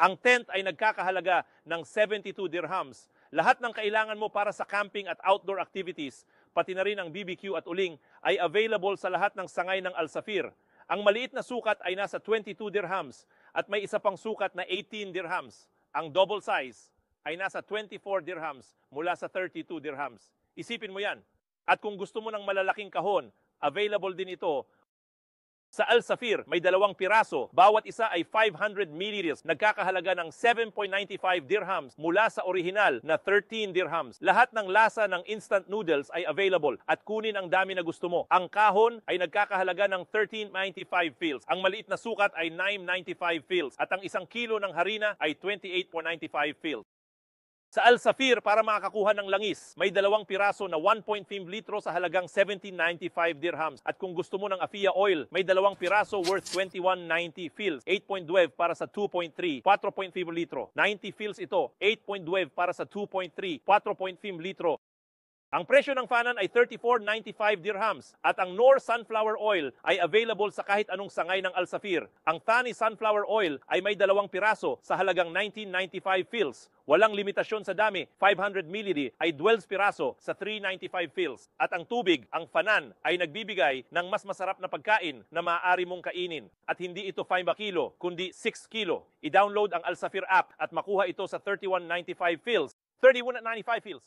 Ang tent ay nagkakahalaga ng 72 dirhams. Lahat ng kailangan mo para sa camping at outdoor activities, pati na rin ang BBQ at uling, ay available sa lahat ng sangay ng Al Safir. Ang maliit na sukat ay nasa 22 dirhams at may isa pang sukat na 18 dirhams. Ang double size ay nasa 24 dirhams mula sa 32 dirhams. Isipin mo yan. At kung gusto mo ng malalaking kahon, available din ito sa Al Safir. May 2 piraso. Bawat isa ay 500 milliliters. Nagkakahalaga ng 7.95 dirhams mula sa orihinal na 13 dirhams. Lahat ng lasa ng instant noodles ay available at kunin ang dami na gusto mo. Ang kahon ay nagkakahalaga ng 13.95 fils. Ang maliit na sukat ay 9.95 fils. At ang 1 kilo ng harina ay 28.95 fils. Sa Al Safir, para makakakuha ng langis, may 2 piraso na 1.5 litro sa halagang 17.95 dirhams. At kung gusto mo ng Afia oil, may 2 piraso worth 21.90 fils. 8.12 para sa 2.3, 4.5 litro. 90 fils ito, 8.12 para sa 2.3, 4.5 litro. Ang presyo ng fanan ay 34.95 dirhams at ang Noor Sunflower Oil ay available sa kahit anong sangay ng Al Safir. Ang Thani Sunflower Oil ay may 2 piraso sa halagang 19.95 fils. Walang limitasyon sa dami, 500 ml ay 12 piraso sa 3.95 fils. At ang tubig, ang fanan, ay nagbibigay ng mas masarap na pagkain na maaari mong kainin. At hindi ito 5 kilo, kundi 6 kilo. I-download ang Al Safir app at makuha ito sa 31.95 fils. 31.95 fils.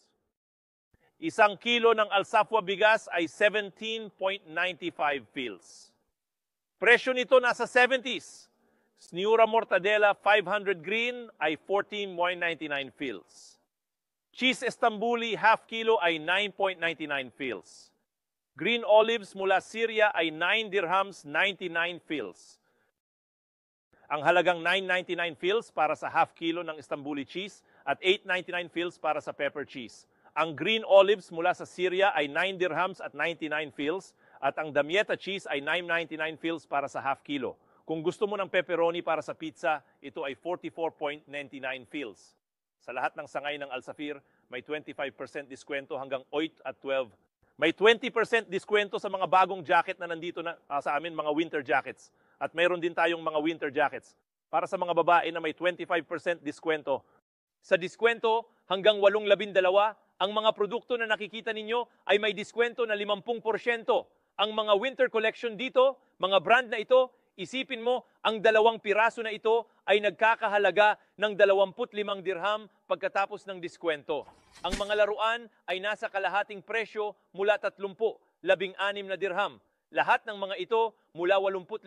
1 kilo ng Al Safwa bigas ay 17.95 fils. Presyo nito nasa 70s. Sniura Mortadella 500 green ay 14.99 fils. Cheese Estambuli half kilo ay 9.99 fils. Green olives mula Syria ay 9 dirhams 99 fils. Ang halagang 9.99 fils para sa half kilo ng Estambuli cheese at 8.99 fils para sa pepper cheese. Ang green olives mula sa Syria ay 9 dirhams at 99 fils at ang Damietta cheese ay 9.99 fils para sa half kilo. Kung gusto mo ng pepperoni para sa pizza, ito ay 44.99 fils. Sa lahat ng sangay ng Al Safir, may 25% diskwento hanggang 8 at 12. May 20% diskwento sa mga bagong jacket na nandito na sa amin, mga winter jackets. At mayroon din tayong mga winter jackets. Para sa mga babae na may 25% diskwento. Sa diskwento, hanggang 8-12, ang mga produkto na nakikita ninyo ay may diskwento na 50%. Ang mga winter collection dito, mga brand na ito, isipin mo, ang 2 piraso na ito ay nagkakahalaga ng 25 dirham pagkatapos ng diskwento. Ang mga laruan ay nasa kalahating presyo mula 30, 16 na dirham. Lahat ng mga ito mula 85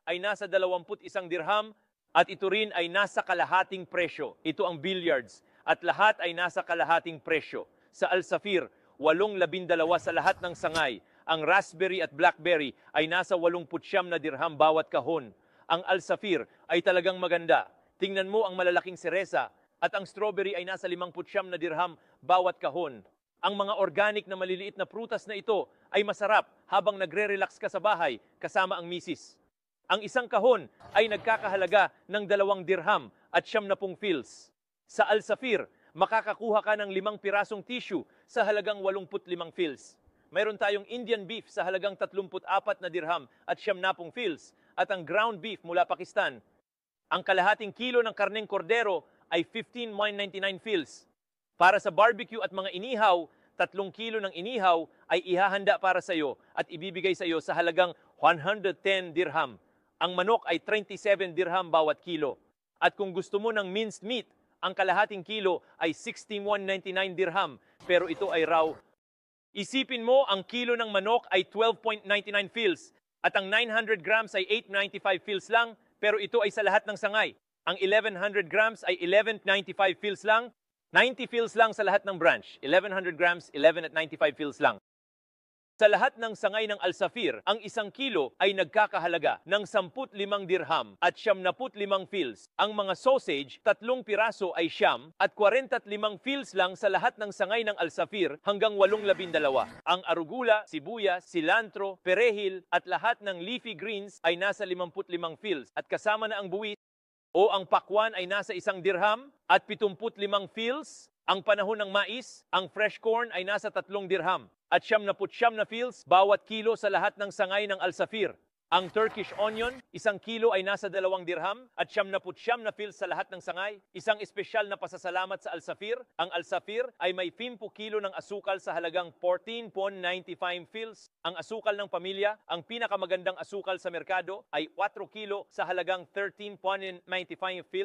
ay nasa 21 dirham at ito rin ay nasa kalahating presyo. Ito ang billiards. At lahat ay nasa kalahating presyo. Sa Al Safir, 8-12 sa lahat ng sangay. Ang raspberry at blackberry ay nasa 89 na dirham bawat kahon. Ang Al Safir ay talagang maganda. Tingnan mo ang malalaking seresa at ang strawberry ay nasa 59 na dirham bawat kahon. Ang mga organic na maliliit na prutas na ito ay masarap habang nagre-relax ka sa bahay kasama ang misis. Ang 1 kahon ay nagkakahalaga ng 2 dirham at 90 fils. Sa Al Safir, makakakuha ka ng 5 pirasong tissue sa halagang 85 fils. Mayroon tayong Indian beef sa halagang 34 na dirham at 90 fils at ang ground beef mula Pakistan. Ang kalahating kilo ng karneng kordero ay 15.99 fils. Para sa barbecue at mga inihaw, 3 kilo ng inihaw ay ihahanda para sa iyo at ibibigay sa iyo sa halagang 110 dirham. Ang manok ay 37 dirham bawat kilo. At kung gusto mo ng minced meat, ang kalahating kilo ay 61.99 dirham, pero ito ay raw. Isipin mo, ang kilo ng manok ay 12.99 fils at ang 900 grams ay 8.95 fils lang, pero ito ay sa lahat ng sangay. Ang 1100 grams ay 11.95 fils lang, 90 fils lang sa lahat ng branch. 1100 grams, 11.95 fils lang. Sa lahat ng sangay ng Al Safir, ang 1 kilo ay nagkakahalaga ng 15 dirham at 75 fils. Ang mga sausage, 3 piraso ay siyam at 45 fils lang sa lahat ng sangay ng Al Safir hanggang 8-12. Ang arugula, sibuyas, cilantro, perehil at lahat ng leafy greens ay nasa 55 fils at kasama na ang buwis o ang pakwan ay nasa 1 dirham at 75 fils. Ang panahon ng mais, ang fresh corn ay nasa 3 dirham at 79 na fils bawat kilo sa lahat ng sangay ng Al Safir. Ang Turkish onion, 1 kilo ay nasa 2 dirham at 79 na fils sa lahat ng sangay. Isang espesyal na pasasalamat sa Al-Safir. Ang Al-Safir ay may 5 kilo ng asukal sa halagang 14.95 fils. Ang asukal ng pamilya, ang pinakamagandang asukal sa merkado ay 4 kilo sa halagang 13.95 fils.